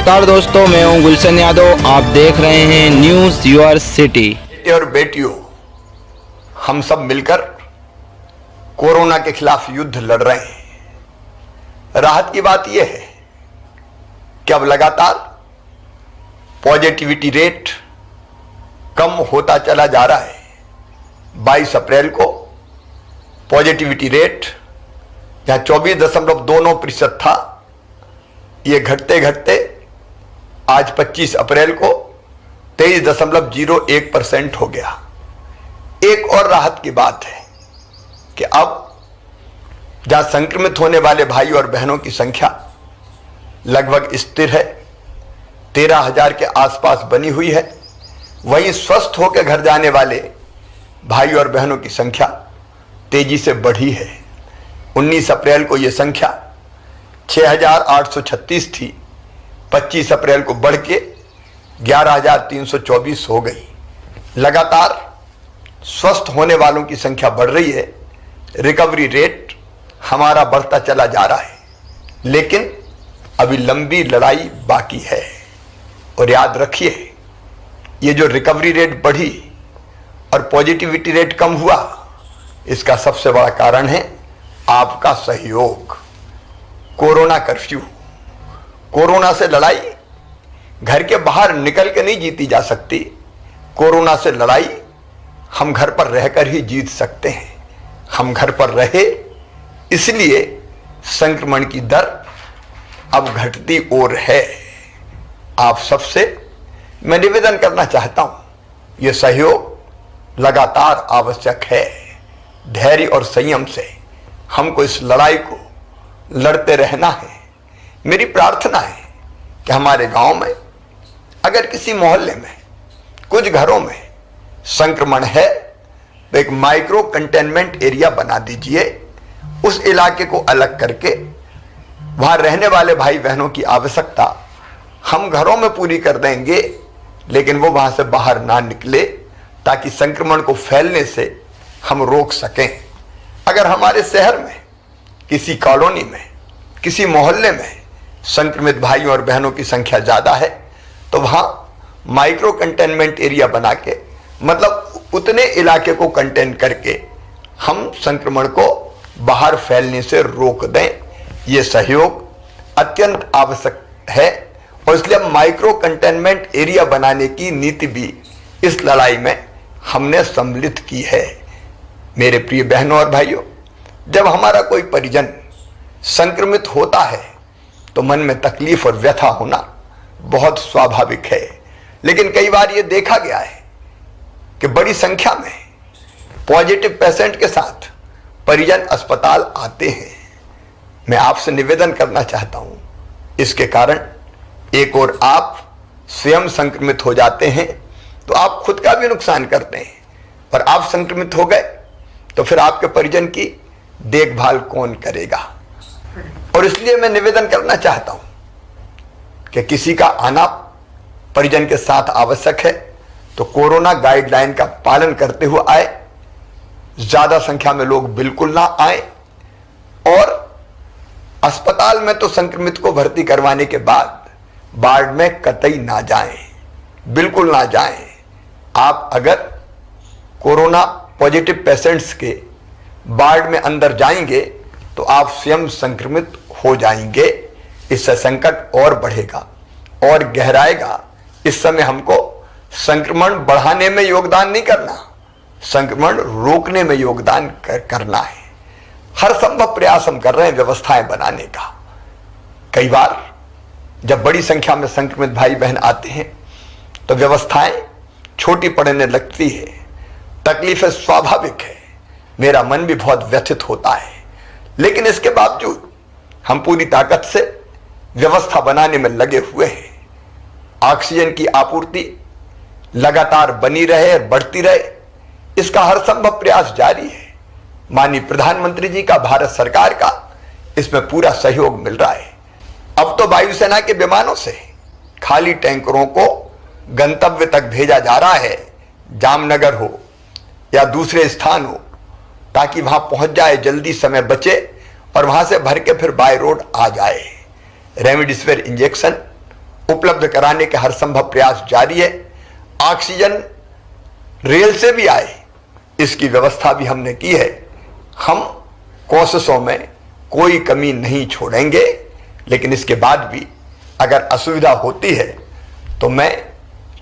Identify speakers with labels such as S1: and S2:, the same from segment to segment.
S1: नमस्कार दोस्तों, मैं हूं गुलशन यादव। आप देख रहे हैं न्यूज़ योर सिटी।
S2: बेटे और बेटियों, हम सब मिलकर कोरोना के खिलाफ युद्ध लड़ रहे हैं। राहत की बात यह है कि अब लगातार पॉजिटिविटी रेट कम होता चला जा रहा है। 22 अप्रैल को पॉजिटिविटी रेट जहां 24.29% था, ये घटते घटते आज 25 अप्रैल को 23.01% हो गया। एक और राहत की बात है कि अब जहां संक्रमित होने वाले भाई और बहनों की संख्या लगभग स्थिर है, 13,000 के आसपास बनी हुई है, वहीं स्वस्थ होकर घर जाने वाले भाई और बहनों की संख्या तेजी से बढ़ी है। 19 अप्रैल को यह संख्या 6,836 थी, 25 अप्रैल को बढ़ के 11,324 हो गई। लगातार स्वस्थ होने वालों की संख्या बढ़ रही है, रिकवरी रेट हमारा बढ़ता चला जा रहा है, लेकिन अभी लंबी लड़ाई बाकी है। और याद रखिए, ये जो रिकवरी रेट बढ़ी और पॉजिटिविटी रेट कम हुआ, इसका सबसे बड़ा कारण है आपका सहयोग। कोरोना कर्फ्यू, कोरोना से लड़ाई घर के बाहर निकल के नहीं जीती जा सकती। कोरोना से लड़ाई हम घर पर रहकर ही जीत सकते हैं। हम घर पर रहे, इसलिए संक्रमण की दर अब घटती और है। आप सबसे मैं निवेदन करना चाहता हूं, यह सहयोग लगातार आवश्यक है। धैर्य और संयम से हमको इस लड़ाई को लड़ते रहना है। मेरी प्रार्थना है कि हमारे गांव में अगर किसी मोहल्ले में कुछ घरों में संक्रमण है तो एक माइक्रो कंटेनमेंट एरिया बना दीजिए। उस इलाके को अलग करके वहां रहने वाले भाई बहनों की आवश्यकता हम घरों में पूरी कर देंगे, लेकिन वो वहां से बाहर ना निकले, ताकि संक्रमण को फैलने से हम रोक सकें। अगर हमारे शहर में, किसी कॉलोनी में, किसी मोहल्ले में संक्रमित भाइयों और बहनों की संख्या ज्यादा है, तो वहां माइक्रो कंटेनमेंट एरिया बना के, मतलब उतने इलाके को कंटेन करके हम संक्रमण को बाहर फैलने से रोक दें। यह सहयोग अत्यंत आवश्यक है और इसलिए माइक्रो कंटेनमेंट एरिया बनाने की नीति भी इस लड़ाई में हमने सम्मिलित की है। मेरे प्रिय बहनों और भाइयों, जब हमारा कोई परिजन संक्रमित होता है तो मन में तकलीफ और व्यथा होना बहुत स्वाभाविक है, लेकिन कई बार यह देखा गया है कि बड़ी संख्या में पॉजिटिव पेशेंट के साथ परिजन अस्पताल आते हैं। मैं आपसे निवेदन करना चाहता हूं, इसके कारण एक और आप स्वयं संक्रमित हो जाते हैं तो आप खुद का भी नुकसान करते हैं, और आप संक्रमित हो गए तो फिर आपके परिजन की देखभाल कौन करेगा। और इसलिए मैं निवेदन करना चाहता हूं कि किसी का आना परिजन के साथ आवश्यक है तो कोरोना गाइडलाइन का पालन करते हुए आए। ज्यादा संख्या में लोग बिल्कुल ना आए, और अस्पताल में तो संक्रमित को भर्ती करवाने के बाद वार्ड में कतई ना जाएं, बिल्कुल ना जाएं। आप अगर कोरोना पॉजिटिव पेशेंट्स के वार्ड में अंदर जाएंगे तो आप स्वयं संक्रमित हो जाएंगे। इससे संकट और बढ़ेगा और गहराएगा। इस समय हमको संक्रमण बढ़ाने में योगदान नहीं करना, संक्रमण रोकने में योगदान करना है। हर संभव प्रयास हम कर रहे हैं व्यवस्थाएं बनाने का। कई बार जब बड़ी संख्या में संक्रमित भाई बहन आते हैं तो व्यवस्थाएं छोटी पड़ने लगती है, तकलीफें स्वाभाविक है, मेरा मन भी बहुत व्यथित होता है, लेकिन इसके बावजूद हम पूरी ताकत से व्यवस्था बनाने में लगे हुए हैं। ऑक्सीजन की आपूर्ति लगातार बनी रहे और बढ़ती रहे, इसका हर संभव प्रयास जारी है। माननीय प्रधानमंत्री जी का, भारत सरकार का इसमें पूरा सहयोग मिल रहा है। अब तो वायुसेना के विमानों से खाली टैंकरों को गंतव्य तक भेजा जा रहा है, जामनगर हो या दूसरे स्थान हो, ताकि वहां पहुंच जाए, जल्दी समय बचे और वहां से भर के फिर बाय रोड आ जाए। रेमडेसिविर इंजेक्शन उपलब्ध कराने के हर संभव प्रयास जारी है। ऑक्सीजन रेल से भी आए, इसकी व्यवस्था भी हमने की है। हम कोशिशों में कोई कमी नहीं छोड़ेंगे, लेकिन इसके बाद भी अगर असुविधा होती है तो मैं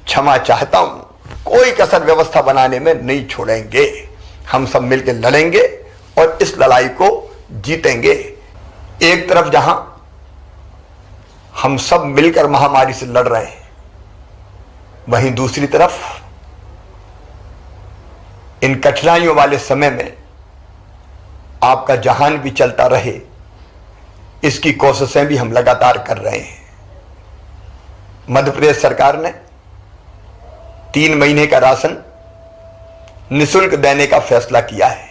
S2: क्षमा चाहता हूं। कोई कसर व्यवस्था बनाने में नहीं छोड़ेंगे। हम सब मिलकर लड़ेंगे और इस लड़ाई को जीतेंगे। एक तरफ जहां हम सब मिलकर महामारी से लड़ रहे हैं, वहीं दूसरी तरफ इन कठिनाइयों वाले समय में आपका जहान भी चलता रहे, इसकी कोशिशें भी हम लगातार कर रहे हैं। मध्य प्रदेश सरकार ने 3 महीने का राशन निःशुल्क देने का फैसला किया है।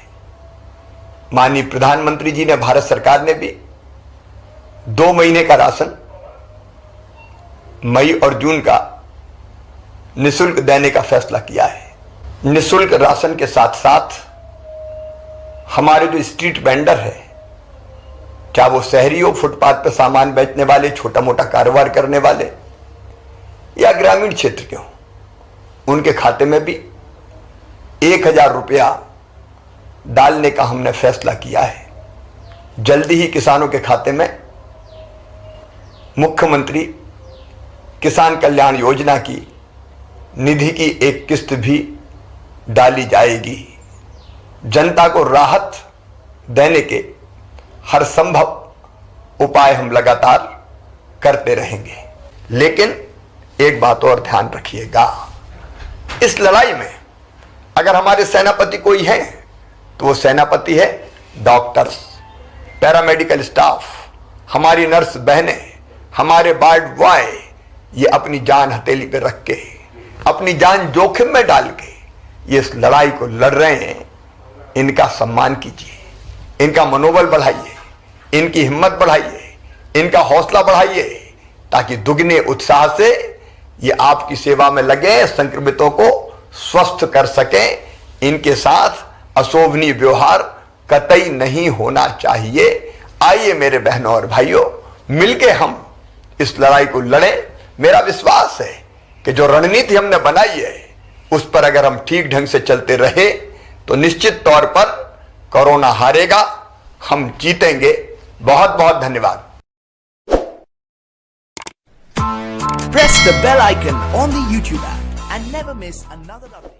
S2: माननीय प्रधानमंत्री जी ने, भारत सरकार ने भी 2 महीने का राशन मई और जून का निःशुल्क देने का फैसला किया है। निःशुल्क राशन के साथ साथ हमारे जो स्ट्रीट वेंडर है, चाहे वो शहरी हो, फुटपाथ पर सामान बेचने वाले, छोटा मोटा कारोबार करने वाले या ग्रामीण क्षेत्र के हो, उनके खाते में भी 1000 रुपया डालने का हमने फैसला किया है। जल्दी ही किसानों के खाते में मुख्यमंत्री किसान कल्याण योजना की निधि की एक किस्त भी डाली जाएगी। जनता को राहत देने के हर संभव उपाय हम लगातार करते रहेंगे। लेकिन एक बात और ध्यान रखिएगा, इस लड़ाई में अगर हमारे सेनापति कोई है तो वो सेनापति है डॉक्टर्स, पैरामेडिकल स्टाफ, हमारी नर्स बहनें, हमारे वार्ड बॉय। ये अपनी जान हथेली पे रख के, अपनी जान जोखिम में डाल के ये इस लड़ाई को लड़ रहे हैं। इनका सम्मान कीजिए, इनका मनोबल बढ़ाइए, इनकी हिम्मत बढ़ाइए, इनका हौसला बढ़ाइए, ताकि दुगने उत्साह से ये आपकी सेवा में लगे, संक्रमितों को स्वस्थ कर सकें। इनके साथ अशोभनीय व्यवहार कतई नहीं होना चाहिए। आइए मेरे बहनों और भाइयों, मिलके हम इस लड़ाई को लड़ें। मेरा विश्वास है कि जो रणनीति हमने बनाई है उस पर अगर हम ठीक ढंग से चलते रहे तो निश्चित तौर पर कोरोना हारेगा, हम जीतेंगे। बहुत बहुत धन्यवाद।
S3: Press the bell icon on the YouTube app and never miss another update.